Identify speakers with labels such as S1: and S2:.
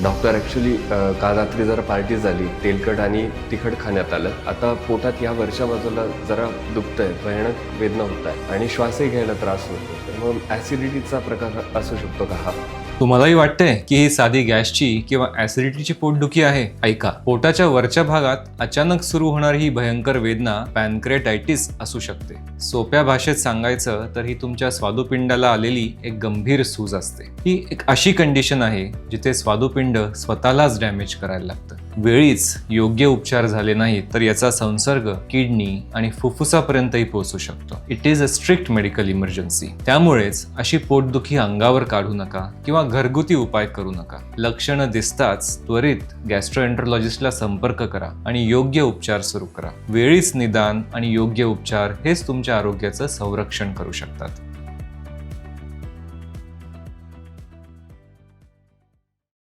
S1: Doctor actually काल रात्री जरा पार्टी झाली, तेलकट आणि तिखट खाण्यात आलं. आता पोटात या वरच्या बाजूला जरा दुखतंय, भयानक वेदना होत आहे आणि श्वासही घ्यायला त्रास होतो. तर मग ॲसिडिटीचा प्रकार असू शकतो का हा?
S2: तुम्हालाही वाटतंय की ही साधी गॅसची किंवा ऍसिडिटीची पोटदुखी आहे? ऐका, पोटाच्या वरच्या भागात अचानक सुरू होणारी ही भयंकर वेदना पॅनक्रेटायटिस असू शकते. सोप्या भाषेत सांगायचं तर ही तुमच्या स्वादुपिंडाला आलेली एक गंभीर सूज असते. ही एक अशी कंडिशन आहे जिथे स्वादुपिंड स्वतःलाच डॅमेज करायला लागतं. वेळीच योग्य उपचार झाले नाहीत तर याचा संसर्ग किडनी आणि फुफ्फुसापर्यंतही पोहोचू शकतो. It is a strict medical emergency. त्यामुळेच अशी पोटदुखी अंगावर काढू नका किंवा घरगुती उपाय करू नका. लक्षणं दिसताच त्वरित गॅस्ट्रोएंटरोलॉजिस्टला संपर्क करा आणि योग्य उपचार सुरू करा. वेळीच निदान आणि योग्य उपचार हेच तुमच्या आरोग्याचं संरक्षण करू शकतात.